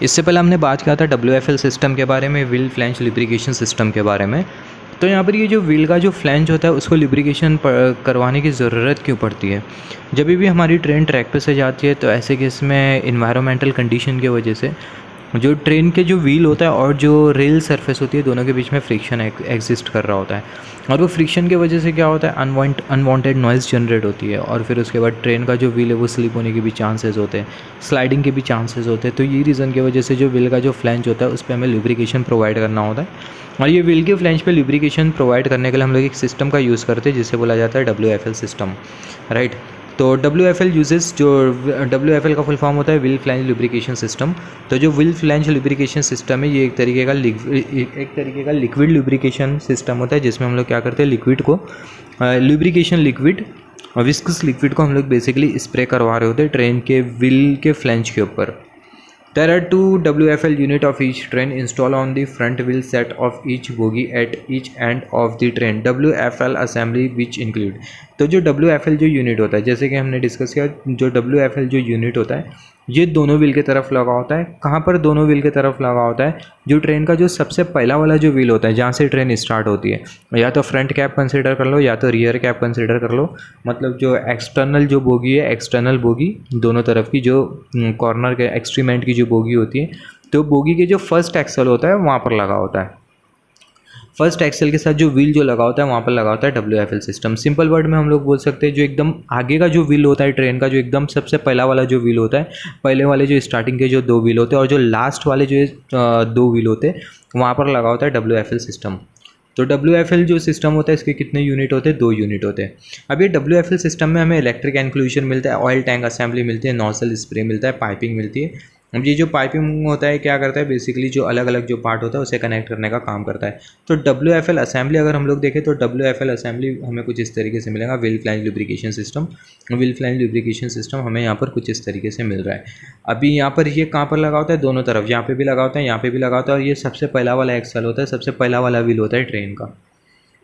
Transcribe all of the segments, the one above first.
इससे पहले हमने बात किया था WFL सिस्टम के बारे में, व्हील फ्लैंज लुब्रिकेशन सिस्टम के बारे में। तो यहाँ पर ये जो व्हील का जो फ्लैंज होता है उसको लुब्रिकेशन करवाने की ज़रूरत क्यों पड़ती है? जब भी हमारी ट्रेन ट्रैक पे से जाती है तो ऐसे केस में इन्वायरमेंटल कंडीशन की वजह से जो ट्रेन के जो व्हील होता है और जो रेल सरफेस होती है दोनों के बीच में फ्रिक्शन एग्जिस्ट कर रहा होता है, और वो फ्रिक्शन की वजह से क्या होता है, अनवांटेड नॉइज़ जनरेट होती है, और फिर उसके बाद ट्रेन का जो व्हील है वो स्लिप होने के भी चांसेस होते हैं, स्लाइडिंग के भी चांसेस होते हैं। तो ये रीज़न की वजह से जो व्हील का जो फ्लैंज होता है उस पर हमें लुब्रिकेशन प्रोवाइड करना होता है, और ये व्हील के फ्लैंज पे लुब्रिकेशन प्रोवाइड करने के लिए हम लोग एक सिस्टम का यूज़ करते हैं जिसे बोला जाता है WFL सिस्टम, राइट। तो WFL यूजेस, जो WFL का फुल फॉर्म होता है व्हील फ्लैंज लुब्रिकेशन सिस्टम। तो जो व्हील फ्लैंज लुब्रिकेशन सिस्टम है ये एक तरीके का लिक्विड लुब्रिकेशन सिस्टम होता है, जिसमें हम लोग क्या करते हैं, लिक्विड को लुब्रिकेशन लिक्विड और विस्कस लिक्विड को हम लोग बेसिकली स्प्रे करवा रहे होते हैं ट्रेन के व्हील के फ्लैंज के ऊपर। There are two WFL unit of each train installed on the front wheel set of each bogie at each end of the train. WFL assembly which include, तो जो WFL जो unit होता है, जैसे कि हमने डिस्कस किया, जो WFL जो यूनिट होता है ये दोनों व्हील की तरफ लगा होता है। कहाँ पर दोनों व्हील की तरफ लगा होता है? जो ट्रेन का जो सबसे पहला वाला जो व्हील होता है जहाँ से ट्रेन स्टार्ट होती है, या तो फ्रंट कैप कंसिडर कर लो या तो रियर कैप कंसिडर कर लो, मतलब जो एक्सटर्नल जो बोगी है, एक्सटर्नल बोगी दोनों तरफ की, जो कॉर्नर के एक्सट्रीम एंड की जो बोगी होती है, तो बोगी के जो फर्स्ट एक्सल होता है वहाँ पर लगा होता है। फर्स्ट एक्सेल के साथ जो व्हील जो लगा होता है वहाँ पर लगा होता है WFL सिस्टम। सिंपल वर्ड में हम लोग बोल सकते हैं जो एकदम आगे का जो व्हील होता है ट्रेन का, जो एकदम सबसे पहला वाला जो व्हील होता है, पहले वाले जो स्टार्टिंग के जो दो व्हील होते हैं और जो लास्ट वाले जो दो व्हील होते हैं वहाँ पर लगा होता है WFL सिस्टम। तो WFL जो सिस्टम होता है इसके कितने यूनिट होते हैं? 2 यूनिट होते हैं। अब ये WFL सिस्टम में हमें इलेक्ट्रिक एनक्लूजन मिलता है, ऑयल टैंक असेंबली मिलती है, नोजल स्प्रे मिलता है, पाइपिंग मिलती है। अब ये जो पाइपिंग होता है क्या करता है, बेसिकली जो अलग अलग जो पार्ट होता है उसे कनेक्ट करने का काम करता है। तो WFL असेंबली अगर हम लोग देखें तो WFL असेंबली हमें कुछ इस तरीके से मिलेगा, wheel flange lubrication system. Wheel flange lubrication system हमें यहाँ पर कुछ इस तरीके से मिल रहा है। अभी यहाँ पर ये कहाँ पर लगा होता है? दोनों तरफ, यहाँ पे भी लगा होता है, यहाँ पे भी लगा होता है, और ये सबसे पहला वाला एक्सल होता है, सबसे पहला वाला व्हील होता है ट्रेन का,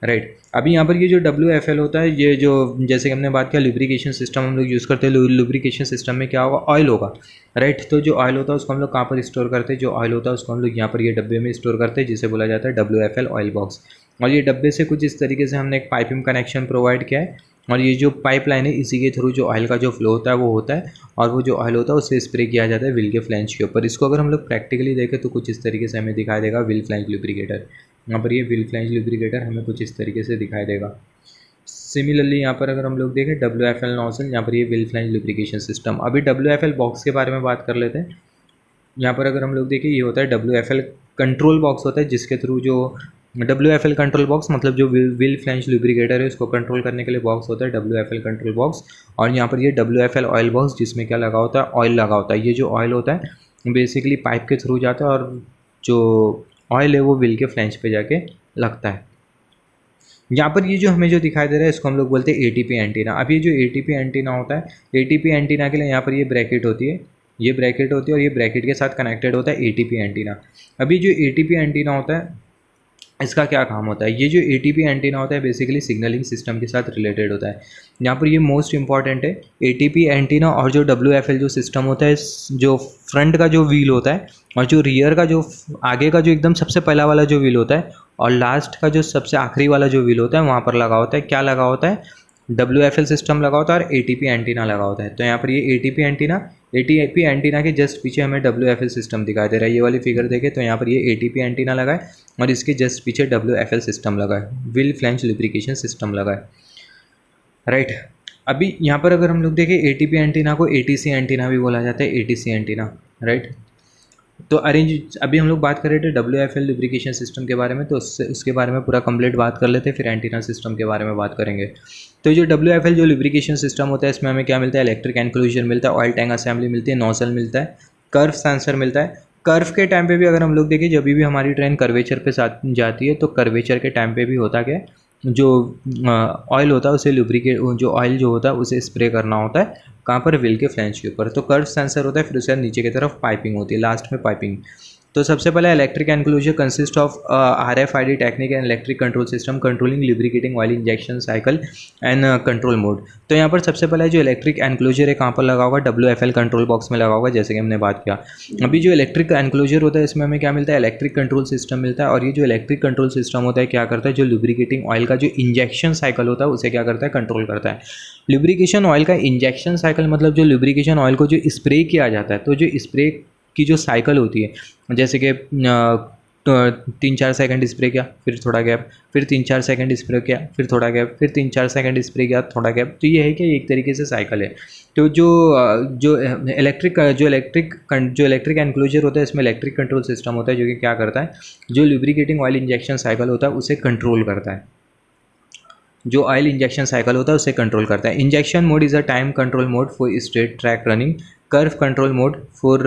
राइट। अभी यहाँ पर ये जो WFL होता है, ये जो जैसे कि हमने बात किया लुब्रिकेशन सिस्टम हम लोग यूज़ करते हैं, लुब्रिकेशन सिस्टम में क्या होगा, ऑयल होगा, राइट। तो जो ऑयल होता है उसको हम लोग कहाँ पर स्टोर करते हैं? जो ऑयल होता है उसको हम लोग यहाँ पर ये डब्बे में स्टोर करते हैं जिसे बोला जाता है WFL ऑयल बॉक्स। और ये डब्बे से कुछ इस तरीके से हमने एक पाइपिंग कनेक्शन प्रोवाइड किया है, और ये जो पाइपलाइन है इसी के थ्रू जो ऑयल का जो फ्लो होता है वो होता है, और वो जो ऑयल होता है उसे स्प्रे किया जाता है व्हील के फ्लैंज के ऊपर। इसको अगर हम लोग प्रैक्टिकली देखें तो कुछ इस तरीके से हमें दिखाई देगा व्हील फ्लैंज लुब्रिकेटर। यहाँ पर ये व्हील फ्लैंज लुब्रिकेटर हमें कुछ इस तरीके से दिखाई देगा। सिमिलरली यहाँ पर अगर हम लोग देखें WFL नोजल, यहाँ पर ये व्हील फ्लैंज लुब्रिकेशन सिस्टम। अभी WFL बॉक्स के बारे में बात कर लेते हैं। यहाँ पर अगर हम लोग देखें ये होता है WFL कंट्रोल बॉक्स होता है, जिसके थ्रू जो WFL कंट्रोल बॉक्स मतलब जो व्हील फ्लैंज लुब्रिकेटर है उसको कंट्रोल करने के लिए बॉक्स होता है WFL कंट्रोल बॉक्स। और यहाँ पर ये WFL ऑयल बॉक्स जिसमें क्या लगा होता है, ऑयल लगा होता है। ये जो ऑयल होता है बेसिकली पाइप के थ्रू जाता है और जो ऑयल है वो व्हील के फ्लैंज पे जाके लगता है। यहाँ पर ये जो हमें जो दिखाई दे रहा है इसको हम लोग बोलते हैं ATP एंटीना। अब ये जो ATP एंटीना होता है, ATP एंटीना के लिए यहाँ पर ये ब्रैकेट होती है, ये ब्रैकेट होती है, और ये ब्रैकेट के साथ कनेक्टेड होता है ATP एंटीना। अभी जो ATP एंटीना होता है इसका क्या काम होता है? ये जो ATP एंटीना होता है बेसिकली सिग्नलिंग सिस्टम के साथ रिलेटेड होता है। यहाँ पर ये मोस्ट इंपॉर्टेंट है ATP एंटीना और जो WFL जो सिस्टम होता है, जो फ्रंट का जो व्हील होता है और जो रियर का जो आगे का जो एकदम सबसे पहला वाला जो व्हील होता है और लास्ट का जो सबसे आखिरी वाला जो व्हील होता है वहाँ पर लगा होता है, क्या लगा होता है? WFL सिस्टम लगा होता है और ATP एंटीना लगा होता है। तो यहाँ पर ये ATP एंटीना के जस्ट पीछे हमें WFL सिस्टम दिखाई दे रहा है। ये वाली फिगर देखें तो यहाँ पर ये ATP एंटीना लगा है और इसके जस्ट पीछे WFL सिस्टम लगा है, व्हील फ्लैंज लुब्रिकेशन सिस्टम लगा है, राइट। अभी यहाँ पर अगर हम लोग देखें ATP एंटीना को ATC एंटीना भी बोला जाता है, ATC एंटीना, राइट। तो अभी हम लोग बात कर रहे थे WFL लुब्रिकेशन सिस्टम के बारे में, तो उसके बारे में पूरा कंप्लीट बात कर लेते हैं, फिर एंटीना सिस्टम के बारे में बात करेंगे। तो जो WFL जो लुब्रिकेशन सिस्टम होता है इसमें हमें क्या मिलता है? इलेक्ट्रिक एनक्लूजन मिलता है, ऑयल टैंक असेंबली मिलती है, नोजल मिलता है, कर्व सेंसर मिलता है। कर्व के टाइम पे भी अगर हम लोग देखें जब भी हमारी ट्रेन कर्वेचर पे साथ जाती है तो कर्वेचर के टाइम पे भी होता क्या है, जो ऑयल होता है उसे लुब्रिकेट, जो ऑयल जो होता है उसे स्प्रे करना होता है कहाँ पर? व्हील के फ्लैंज के ऊपर। तो कर्व सेंसर होता है, फिर उसके बाद नीचे की तरफ पाइपिंग होती है, लास्ट में पाइपिंग। तो सबसे पहले electric enclosure consist of RFID technique and electric control system controlling lubricating oil injection cycle and control mode. तो यहाँ पर सबसे पहले जो इलेक्ट्रिक एनक्लोजर है कहाँ पर लगा होगा, WFL कंट्रोल बॉक्स में लगा होगा, जैसे कि हमने बात किया। अभी जो इलेक्ट्रिक एनक्लोजर होता है इसमें हमें क्या मिलता है, इलेक्ट्रिक कंट्रोल सिस्टम मिलता है। और ये जो इलेक्ट्रिक कंट्रोल सिस्टम होता है क्या करता है, जो लुब्रिकेटिंग ऑयल का जो इंजेक्शन साइकिल होता है उसे क्या करता है, कंट्रोल करता है। लुब्रिकेशन ऑयल का इंजेक्शन साइकिल मतलब जो लुब्रिकेशन ऑयल को जो स्प्रे किया जाता है, तो जो स्प्रे की जो साइकिल होती है, जैसे कि 3-4 सेकंड स्प्रे किया, फिर थोड़ा गैप, फिर 3-4 सेकंड स्प्रे किया, फिर थोड़ा गैप, फिर 3-4 सेकंड स्प्रे किया, थोड़ा गैप। तो ये है कि एक तरीके से साइकिल है। तो जो इलेक्ट्रिक एनक्लोजर होता है इसमें इलेक्ट्रिक कंट्रोल सिस्टम होता है, जो कि क्या करता है, जो लुब्रिकेटिंग ऑयल इंजेक्शन साइकिल होता है उसे कंट्रोल करता है। जो ऑयल इंजेक्शन साइकिल होता है उसे कंट्रोल करता है। Injection mode is a time control mode for straight track running, curve control mode for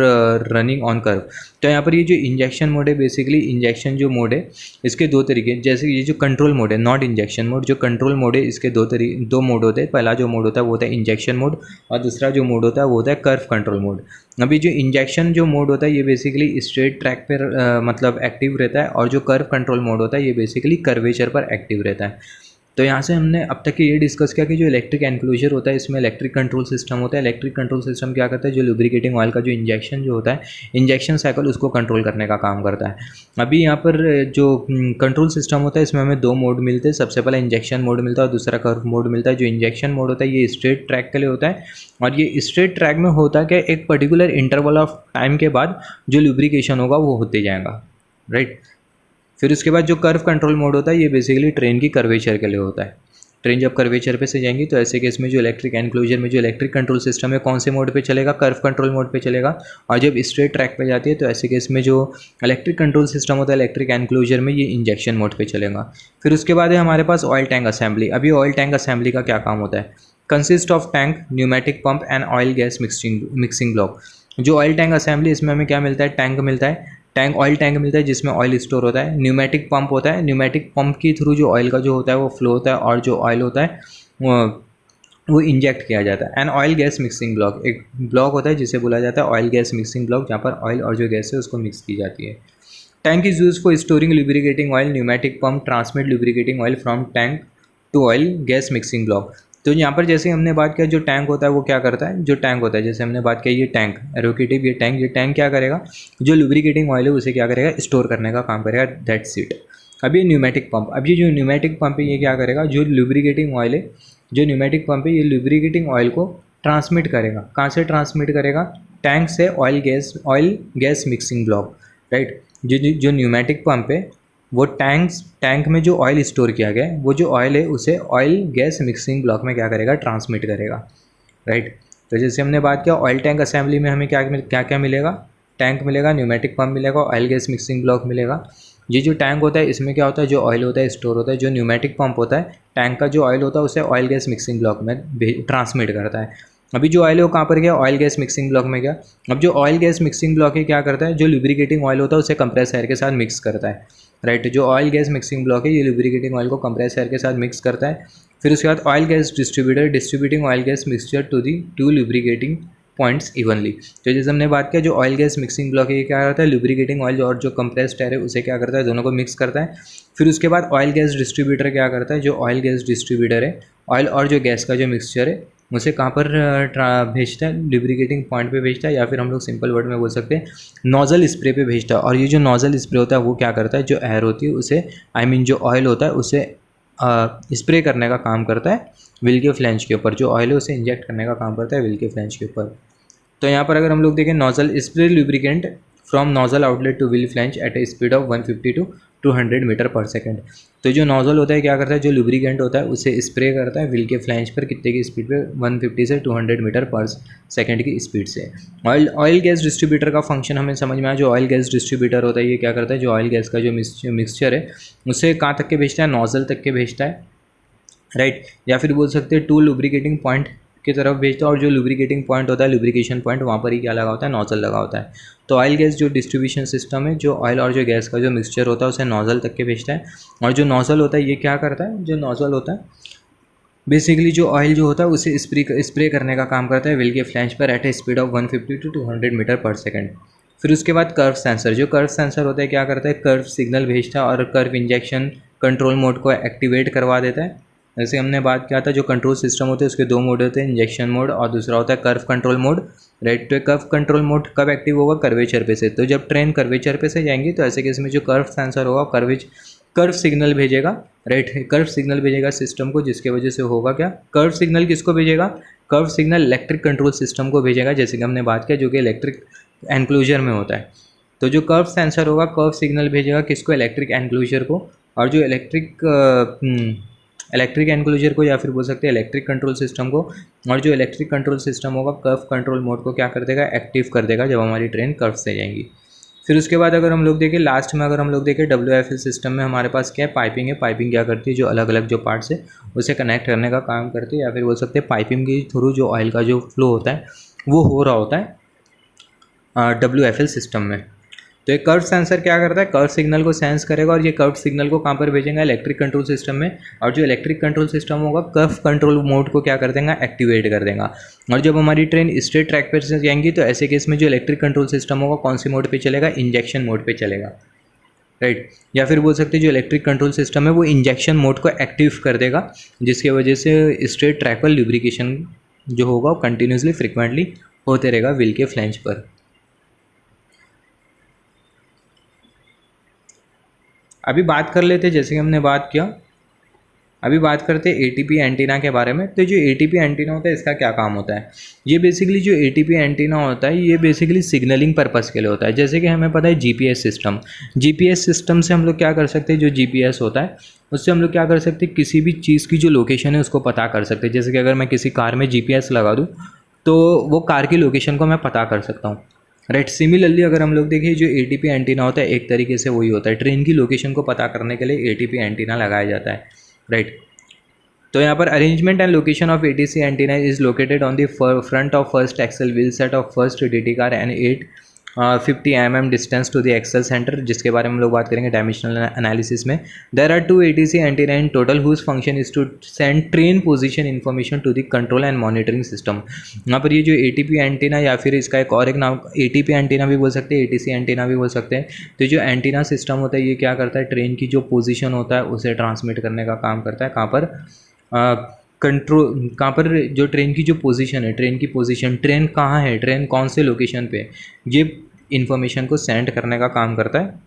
running on curve. तो यहाँ पर ये जो इंजेक्शन मोड है, बेसिकली इंजेक्शन जो मोड है इसके दो तरीके, जैसे ये जो कंट्रोल मोड है, नॉट इंजेक्शन मोड, जो कंट्रोल मोड है इसके दो मोड होते हैं। पहला जो मोड होता है वो होता है इंजेक्शन मोड, और दूसरा जो मोड होता है वो होता है कर्व कंट्रोल मोड। अभी जो इंजेक्शन जो मोड होता है ये बेसिकली स्ट्रेट ट्रैक पर मतलब एक्टिव रहता है, और जो कर्व कंट्रोल मोड होता है ये बेसिकली कर्वेचर पर एक्टिव रहता है। तो यहाँ से हमने अब तक ये डिस्कस किया कि जो इलेक्ट्रिक एनक्लोजर होता है इसमें इलेक्ट्रिक कंट्रोल सिस्टम होता है। इलेक्ट्रिक कंट्रोल सिस्टम क्या करता है, जो लुब्रिकेटिंग ऑयल का जो इंजेक्शन जो होता है, इंजेक्शन साइकिल, उसको कंट्रोल करने का काम करता है। अभी यहाँ पर जो कंट्रोल सिस्टम होता है इसमें हमें दो मोड मिलते हैं। सबसे पहले इंजेक्शन मोड मिलता है और दूसरा कर्व मोड मिलता है। जो इंजेक्शन मोड होता है ये स्ट्रेट ट्रैक के लिए होता है, और ये स्ट्रेट ट्रैक में होता है कि एक पर्टिकुलर इंटरवल ऑफ टाइम के बाद जो लुब्रिकेशन होगा वो होते जाएगा, राइट। फिर उसके बाद जो कर्व कंट्रोल मोड होता है ये बेसिकली ट्रेन की कर्वेचर के लिए होता है। ट्रेन जब कर्वेचर पे से जाएंगी तो ऐसे केस में जो इलेक्ट्रिक एनक्लोजर में जो इलेक्ट्रिक कंट्रोल सिस्टम है कौन से मोड पे चलेगा, कर्व कंट्रोल मोड पे चलेगा। और जब स्ट्रेट ट्रैक पे जाती है तो ऐसे केस में जो इलेक्ट्रिक कंट्रोल सिस्टम होता है इलेक्ट्रिक एनक्लोजर में, ये इंजेक्शन मोड पे चलेगा। फिर उसके बाद है हमारे पास ऑयल टैंक असेंबली। अभी ऑयल टैंक असेंबली का क्या काम होता है, consist of tank, pneumatic pump and oil gas mixing block. जो ऑयल टैंक असेंबली इसमें हमें क्या मिलता है, टैंक मिलता है, ऑयल टैंक मिलता है जिसमें ऑयल स्टोर होता है। न्यूमेटिक पंप होता है, न्यूमेटिक पंप के थ्रू जो ऑयल का जो होता है वो फ्लो होता है, और जो ऑयल होता है वो इंजेक्ट किया जाता है। And oil gas mixing block, एक ब्लॉक होता है जिसे बोला जाता है ऑयल गैस मिक्सिंग ब्लॉक, जहाँ पर ऑयल और जो गैस है उसको मिक्स की जाती है। Tank is use for storing lubricating oil, pneumatic pump transmit lubricating oil from tank to oil gas mixing block. तो यहाँ पर जैसे हमने बात किया जो टैंक होता है वो क्या करता है, जो टैंक होता है जैसे हमने बात किया ये टैंक एरोकेटिव, ये टैंक क्या करेगा, जो लुब्रिकेटिंग ऑयल है उसे क्या करेगा, स्टोर करने का काम करेगा, दैट्स इट। अब ये न्यूमेटिक पंप, अब ये जो न्यूमेटिक पंप है ये क्या करेगा, जो लुब्रिकेटिंग ऑयल है, जो न्यूमेटिक पंप है ये लुब्रिकेटिंग ऑयल को ट्रांसमिट करेगा। कहाँ से ट्रांसमिट करेगा, टैंक से oil gas mixing block, right. जो न्यूमेटिक पंप है वो टैंक में जो ऑयल स्टोर किया गया है वो जो ऑयल है उसे ऑयल गैस मिक्सिंग ब्लॉक में क्या करेगा, ट्रांसमिट करेगा, राइट। तो जैसे हमने बात किया ऑयल टैंक असेंबली में हमें क्या मिलेगा, टैंक मिलेगा, न्यूमेटिक पंप मिलेगा, ऑयल गैस मिक्सिंग ब्लॉक मिलेगा। ये जो टैंक होता है इसमें क्या होता है, जो ऑयल होता है स्टोर होता है। जो न्यूमेटिक पंप होता है, टैंक का जो ऑयल होता है उसे ऑयल गैस मिक्सिंग ब्लॉक में ट्रांसमिट करता है। अभी जो ऑयल है वो कहाँ पर गया, ऑयल गैस मिक्सिंग ब्लॉक में गया। अब जो ऑयल गैस मिक्सिंग ब्लॉक है क्या करता है, जो लुब्रिकेटिंग ऑयल होता है उसे कंप्रेस एयर के साथ मिक्स करता है, राइट। जो ऑयल गैस मिक्सिंग ब्लॉक है ये लुब्रिकेटिंग ऑयल को कंप्रेस एयर के साथ मिक्स करता है। फिर उसके बाद oil gas distributor distributing oil gas mixture to the to lubricating points evenly. तो जैसे हमने बात किया जो ऑयल गैस मिक्सिंग ब्लॉक है ये क्या करता है, लुब्रिकेटिंग ऑयल और जो कंप्रेस्ड एयर है उसे क्या करता है, दोनों को मिक्स करता है। फिर उसके बाद ऑयल गैस डिस्ट्रीब्यूटर क्या करता है, जो ऑयल गैस डिस्ट्रीब्यूटर है, ऑयल और जो गैस का जो मिक्सचर है उसे कहाँ पर भेजता है, लुब्रिकेटिंग पॉइंट पे भेजता है, या फिर हम लोग सिंपल वर्ड में बोल सकते हैं नोज़ल स्प्रे पे भेजता है। और ये जो नोज़ल स्प्रे होता है वो क्या करता है, जो एयर होती है उसे जो ऑयल होता है उसे स्प्रे करने का काम करता है व्हील के फ्लैंज के ऊपर। जो ऑयल है उसे इंजेक्ट करने का काम करता है व्हील के फ्लैंज के ऊपर। तो यहाँ पर अगर हम लोग देखें nozzle spray lubricant from nozzle outlet to wheel flange at a speed of 150 to 200 metre पर सेकेंड। तो जो नोज़ल होता है क्या करता है, जो लुब्रिकेंट होता है उसे स्प्रे करता है व्हील के फ्लैंज पर कितने की स्पीड पे, 150 से 200 मीटर पर सेकेंड की स्पीड से। ऑयल गैस डिस्ट्रीब्यूटर का फंक्शन हमें समझ में आया। जो ऑयल गैस डिस्ट्रीब्यूटर होता है ये क्या करता है, जो ऑयल गैस का जो मिक्सचर है उसे कहाँ तक के भेजता है, नोज़ल तक के भेजता है, राइट। या फिर बोल सकते हैं टू लुब्रिकेटिंग पॉइंट की तरफ भेजता है, और जो लुब्रिकेटिंग पॉइंट होता है, लुब्रिकेशन पॉइंट, वहाँ पर ही क्या लगा होता है, नोज़ल लगा होता है। तो ऑयल गैस जो डिस्ट्रीब्यूशन सिस्टम है, जो ऑयल और जो गैस का जो मिक्सचर होता है उसे नोज़ल तक के भेजता है। और जो नोज़ल होता है ये क्या करता है, जो नोज़ल होता है बेसिकली जो ऑयल जो होता है उसे स्प्रे करने का काम करता है व्हील के फ्लैंज पर at a speed of 150 to 200 metre पर सेकेंड। फिर उसके बाद कर्व सेंसर, जो कर्व सेंसर होता है क्या करता है, कर्व सिग्नल भेजता है और कर्व इंजेक्शन कंट्रोल मोड को एक्टिवेट करवा देता है। जैसे हमने बात किया था, जो कंट्रोल सिस्टम होते हैं उसके दो मोड होते हैं, इंजेक्शन मोड और दूसरा होता है कर्व कंट्रोल मोड, राइट। तो कर्व कंट्रोल मोड कब एक्टिव होगा, कर्वेचर पे से। तो जब ट्रेन कर्वेचर पे से जाएंगी तो ऐसे केस में जो कर्व सेंसर होगा कर्व सिग्नल भेजेगा, राइट। कर्व सिग्नल भेजेगा सिस्टम को, जिसके वजह से होगा क्या, कर्व सिग्नल किसको भेजेगा, curve signal electric control system को भेजेगा, जैसे कि हमने बात किया, जो कि इलेक्ट्रिक एनक्लोजर में होता है। तो जो कर्व सेंसर होगा कर्व सिग्नल भेजेगा किसको, इलेक्ट्रिक एनक्लोजर को, और जो इलेक्ट्रिक एनक्लोजर को या फिर बोल सकते हैं इलेक्ट्रिक कंट्रोल सिस्टम को, और जो इलेक्ट्रिक कंट्रोल सिस्टम होगा कर्व कंट्रोल मोड को क्या कर देगा, एक्टिव कर देगा जब हमारी ट्रेन कर्व से जाएंगी। फिर उसके बाद अगर हम लोग देखें लास्ट में, अगर हम लोग देखें WFL सिस्टम में हमारे पास क्या है, पाइपिंग है। पाइपिंग क्या करती है, जो अलग अलग जो पार्ट्स है उसे कनेक्ट करने का काम करती है, या फिर बोल सकते हैं पाइपिंग के थ्रू जो ऑयल का जो फ्लो होता है वो हो रहा होता है WFL सिस्टम में। तो एक कर्व सेंसर क्या करता है, कर्व सिग्नल को सेंस करेगा और ये कर्व सिग्नल को कहाँ पर भेजेगा, इलेक्ट्रिक कंट्रोल सिस्टम में। और जो इलेक्ट्रिक कंट्रोल सिस्टम होगा कर्व कंट्रोल मोड को क्या कर देगा, एक्टिवेट कर देगा। और जब हमारी ट्रेन स्ट्रेट ट्रैक पर से जाएंगी तो ऐसे केस में जो इलेक्ट्रिक कंट्रोल सिस्टम होगा कौन सी मोड पर चलेगा, इंजेक्शन मोड पर चलेगा, राइट। या फिर बोल सकते हैं जो इलेक्ट्रिक कंट्रोल सिस्टम है वो इंजेक्शन मोड को एक्टिव कर देगा, जिसकी वजह से स्ट्रेट ट्रैक पर लुब्रिकेशन जो होगा वो कंटिन्यूसली फ्रिक्वेंटली होते रहेगा व्हील के फ्लैंज पर। अभी बात कर लेते हैं, जैसे कि हमने बात किया, अभी बात करते हैं ATP एंटीना के बारे में। तो जो ATP एंटीना होता है इसका क्या काम होता है, ये बेसिकली जो ATP एंटीना होता है ये बेसिकली सिग्नलिंग पर्पस के लिए होता है। जैसे कि हमें पता है GPS सिस्टम से हम लोग क्या कर सकते हैं, जो GPS होता है उससे हम लोग क्या कर सकते हैं, किसी भी चीज़ की जो लोकेशन है उसको पता कर सकते हैं। जैसे कि अगर मैं किसी कार में GPS लगा दूँ तो वो कार की लोकेशन को मैं पता कर सकता हूँ, राइट। सिमिलरली अगर हम लोग देखें जो ATP एंटीना होता है एक तरीके से वही होता है, ट्रेन की लोकेशन को पता करने के लिए ATP एंटीना लगाया जाता है, राइट। तो यहाँ पर arrangement and location of ATC antenna is located on the front of first axle wheel set of first DT car and 850 mm distance to the axle centre, जिसके बारे में हम लोग बात करेंगे डायमेंशनल एनालिसिस में। There are 2 ATC antenna in total whose function is to send train position information to the control and monitoring system. यहाँ पर ये जो ATP एंटीना या फिर इसका एक नाम ATP एंटीना भी बोल सकते हैं, ATC एंटीना भी बोल सकते हैं। तो जो एंटीना सिस्टम होता है ये क्या करता है, ट्रेन की जो पोजीशन होता है उसे ट्रांसमिट करने का काम करता है। कहाँ पर कहाँ पर जो ट्रेन की जो पोजीशन है, ट्रेन की पोजीशन, ट्रेन कहाँ है, ट्रेन कौन से लोकेशन पे, ये इन्फॉर्मेशन को सेंड करने का काम करता है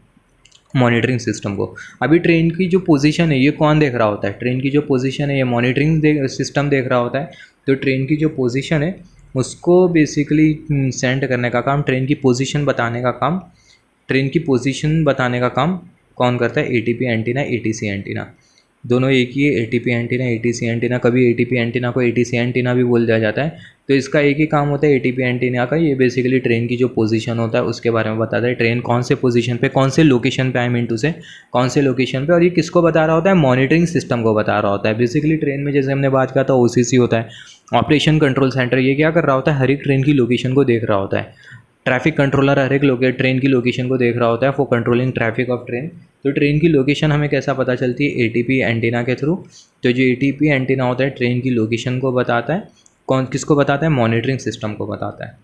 मॉनिटरिंग सिस्टम को। अभी ट्रेन की जो पोजीशन है ये कौन देख रहा होता है, ट्रेन की जो पोजीशन है ये मॉनिटरिंग सिस्टम देख रहा होता है। तो ट्रेन की जो पोजीशन है उसको बेसिकली सेंड करने का काम, ट्रेन की पोजीशन बताने का काम, ट्रेन की पोजीशन बताने का काम कौन करता है, ATP एंटीना, ATC एंटीना, दोनों एक ही है। ATP एंटीना, ATC एंटीना, कभी ATP एंटीना को ATC एंटीना भी बोल दिया जाता है। तो इसका एक ही काम होता है ATP एंटीना का, ये बेसिकली ट्रेन की जो पोजीशन होता है उसके बारे में बताता है, ट्रेन कौन से पोजीशन पे, कौन से लोकेशन पे, से कौन से लोकेशन पे, और ये किसको बता रहा होता है, मॉनिटरिंग सिस्टम को बता रहा होता है। बेसिकली ट्रेन में जैसे हमने बात किया था OCC होता है, ऑपरेशन कंट्रोल सेंटर, ये क्या कर रहा होता है, हर एक ट्रेन की लोकेशन को देख रहा होता है। ट्रैफिक कंट्रोलर हर एक ट्रेन की लोकेशन को देख रहा होता है for controlling traffic of train. तो ट्रेन की लोकेशन हमें कैसा पता चलती है, ATP एंटीना के थ्रू। तो जो ATP एंटीना होता है ट्रेन की लोकेशन को बताता है, कौन किसको बताता है, मॉनिटरिंग सिस्टम को बताता है।